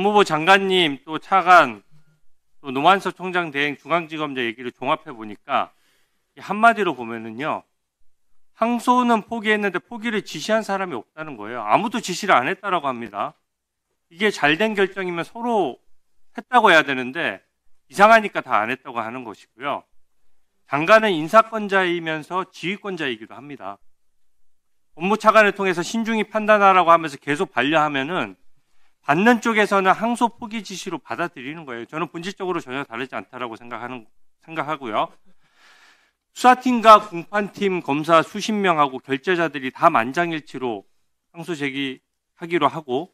법무부 장관님 또 차관 또 노만석 총장 대행 중앙지검장 얘기를 종합해 보니까 한마디로 보면은요. 항소는 포기했는데 포기를 지시한 사람이 없다는 거예요. 아무도 지시를 안 했다라고 합니다. 이게 잘된 결정이면 서로 했다고 해야 되는데 이상하니까 다 안 했다고 하는 것이고요. 장관은 인사권자이면서 지휘권자이기도 합니다. 법무차관을 통해서 신중히 판단하라고 하면서 계속 반려하면은 받는 쪽에서는 항소 포기 지시로 받아들이는 거예요. 저는 본질적으로 전혀 다르지 않다라고 생각하고요. 수사팀과 공판팀 검사 수십 명하고 결재자들이 다 만장일치로 항소 제기하기로 하고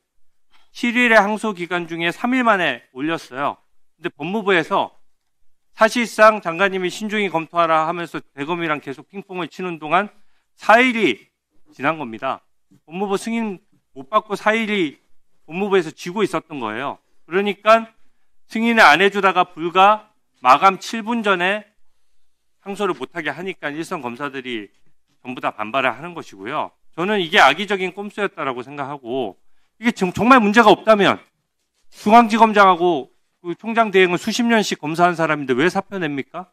7일의 항소 기간 중에 3일 만에 올렸어요. 근데 법무부에서 사실상 장관님이 신중히 검토하라 하면서 대검이랑 계속 핑퐁을 치는 동안 4일이 지난 겁니다. 법무부 승인 못 받고 4일이 법무부에서 쥐고 있었던 거예요. 그러니까 승인을 안 해주다가 불과 마감 7분 전에 항소를 못하게 하니까 일선 검사들이 전부 다 반발을 하는 것이고요. 저는 이게 악의적인 꼼수였다라고 생각하고 이게 정말 문제가 없다면 중앙지검장하고 그 총장 대행을 수십 년씩 검사한 사람인데 왜 사표 냅니까?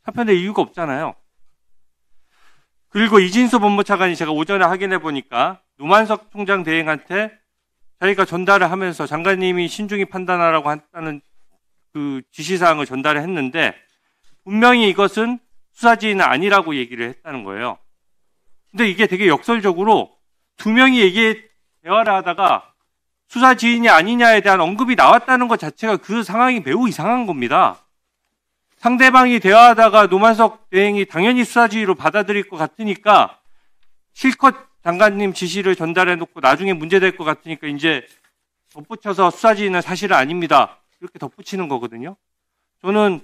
사표 낼 이유가 없잖아요. 그리고 이진수 법무차관이 제가 오전에 확인해 보니까 노만석 총장 대행한테 자기가 전달을 하면서 장관님이 신중히 판단하라고 한다는 그 지시사항을 전달을 했는데 분명히 이것은 수사지휘는 아니라고 얘기를 했다는 거예요. 근데 이게 되게 역설적으로 두 명이 대화를 하다가 수사지휘냐 아니냐에 대한 언급이 나왔다는 것 자체가 그 상황이 매우 이상한 겁니다. 상대방이 대화하다가 노만석 대행이 당연히 수사지휘로 받아들일 것 같으니까 실컷 장관님 지시를 전달해놓고 나중에 문제될 것 같으니까 이제 덧붙여서 수사지휘는 사실은 아닙니다. 이렇게 덧붙이는 거거든요. 저는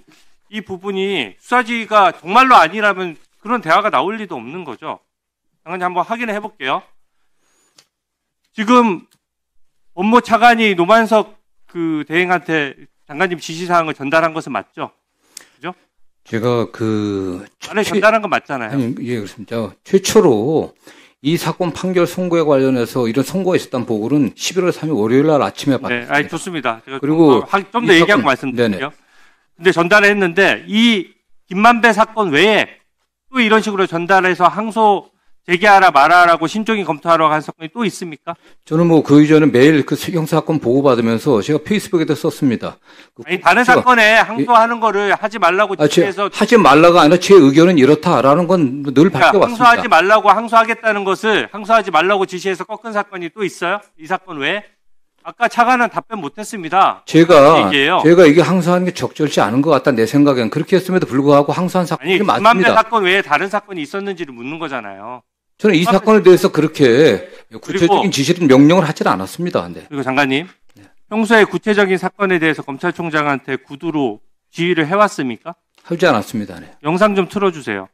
이 부분이 수사지휘가 정말로 아니라면 그런 대화가 나올 리도 없는 거죠. 장관님 한번 확인을 해볼게요. 지금 법무차관이 노만석 그 대행한테 장관님 지시사항을 전달한 것은 맞죠? 그죠? 제가 안에 전달한 건 맞잖아요. 아니, 예, 그렇습니다. 최초로 이 사건 판결 선고에 관련해서 이런 선고가 있었다는 보고는 11월 3일 월요일 날 아침에 받았습니다. 네, 좋습니다. 제가 그리고 좀 더 얘기하고 말씀드릴게요. 근데 전달을 했는데 이 김만배 사건 외에 또 이런 식으로 전달해서 항소 제기하라 말하라고 신중히 검토하라고 한 사건이 또 있습니까? 저는 뭐 그 이전에 매일 그 형사사건 보고받으면서 제가 페이스북에도 썼습니다. 아니, 다른 사건에 항소하는 거를 하지 말라고 지시해서 하지 말라가 아니라 제 의견은 이렇다라는 건 늘 밝혀왔습니다. 항소하지 말라고 항소하겠다는 것을 항소하지 말라고 지시해서 꺾은 사건이 또 있어요? 이 사건 외에? 아까 차관은 답변 못했습니다. 제가 이게 항소하는 게 적절치 않은 것 같다 내 생각엔. 그렇게 했음에도 불구하고 항소한 사건이 맞습니다. 김만배 사건 외에 다른 사건이 있었는지를 묻는 거잖아요. 저는 이 사건에 대해서 그렇게 구체적인 지시를 명령을 하질 않았습니다. 네. 그리고 장관님, 평소에 구체적인 사건에 대해서 검찰총장한테 구두로 지휘를 해왔습니까? 하지 않았습니다. 네. 영상 좀 틀어주세요.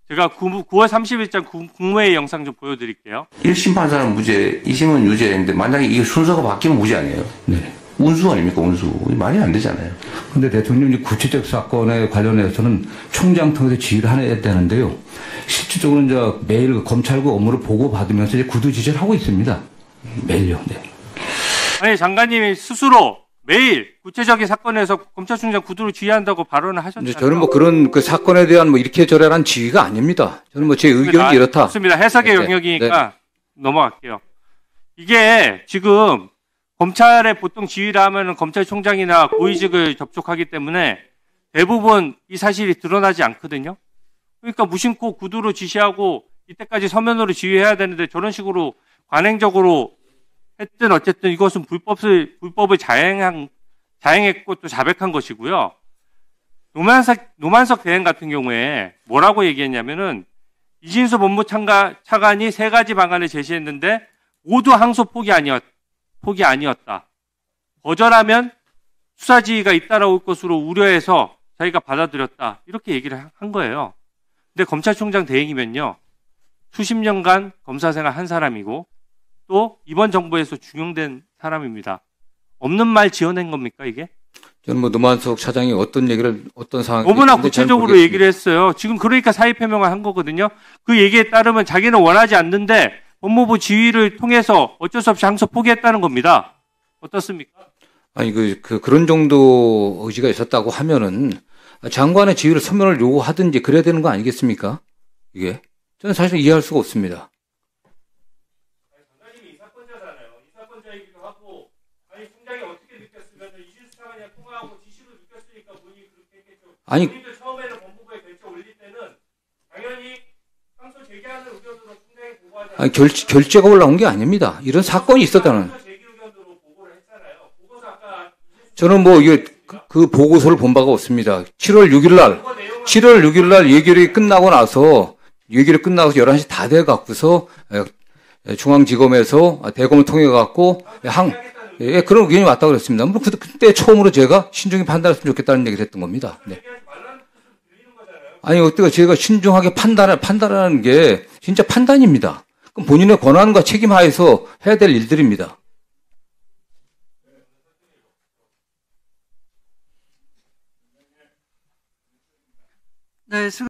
제가 9월 30일자 국무회의 영상 좀 보여드릴게요. 1심 판사는 무죄, 2심은 유죄인데 만약에 이 순서가 바뀌면 무죄 아니에요? 네. 운수 아닙니까, 운수. 말이 안 되잖아요. 근데 대통령이 구체적 사건에 관련해서는 총장 통해서 지휘를 해야 되는데요. 실질적으로 이제 매일 검찰국 업무를 보고받으면서 이제 구두 지시를 하고 있습니다. 매일요. 네. 아니, 장관님이 스스로 매일 구체적인 사건에서 검찰총장 구두로 지휘한다고 발언을 하셨잖아요. 저는 뭐 그런 그 사건에 대한 뭐 이렇게 저래란 지휘가 아닙니다. 저는 뭐 제 의견이 이렇다. 좋습니다. 해석의 영역이니까 넘어갈게요. 이게 지금 검찰에 보통 지휘를 하면은 검찰총장이나 고위직을 접촉하기 때문에 대부분 이 사실이 드러나지 않거든요. 그러니까 무심코 구두로 지시하고 이때까지 서면으로 지휘해야 되는데 저런 식으로 관행적으로 했든 어쨌든 이것은 불법을 자행했고 또 자백한 것이고요. 노만석 대행 같은 경우에 뭐라고 얘기했냐면은 이진수 법무차관이 3가지 방안을 제시했는데 모두 항소 포기 아니었다. 거절하면 수사지휘가 잇따라올 것으로 우려해서 자기가 받아들였다. 이렇게 얘기를 한 거예요. 근데 검찰총장 대행이면요. 수십 년간 검사 생활 한 사람이고 또 이번 정부에서 중용된 사람입니다. 없는 말 지어낸 겁니까 이게? 저는 뭐 노만석 차장이 어떤 상황이 너무나 구체적으로 얘기를 했어요. 지금 그러니까 사의 표명을 한 거거든요. 그 얘기에 따르면 자기는 원하지 않는데 법무부 지휘를 통해서 어쩔 수 없이 항소 포기했다는 겁니다. 어떻습니까? 아니, 그런 정도 의지가 있었다고 하면은 장관의 지휘를 서면을 요구하든지 그래야 되는 거 아니겠습니까? 이게. 저는 사실 이해할 수가 없습니다. 장관님이 이사건자잖아요. 이사건자이기도 하고, 아니, 총장이 어떻게 느꼈으면 이실수 차관이랑 통화하고 지시로 느꼈으니까 본인이 그렇게 했겠죠. 아니, 본인도 처음에는 법무부에 결제 올릴 때는 당연히 항소 제기하는 의견으로 총장이 보고하지 아니 결제가 올라온 게 아닙니다. 이런 사건이 있었다는. 항소 제기 의견으로 보고를 했잖아요. 보고서 아까 저는 뭐 이게 그 보고서를 본 바가 없습니다. 7월 6일 날 예결이 끝나고 나서 11시 다 돼 갖고서 중앙지검에서 대검을 통해 갖고 그런 의견이 왔다고 그랬습니다. 뭐 그때 처음으로 제가 신중히 판단했으면 좋겠다는 얘기를 했던 겁니다. 네. 아니, 어때가 제가 신중하게 판단하는 게 진짜 판단입니다. 그럼 본인의 권한과 책임 하에서 해야 될 일들입니다.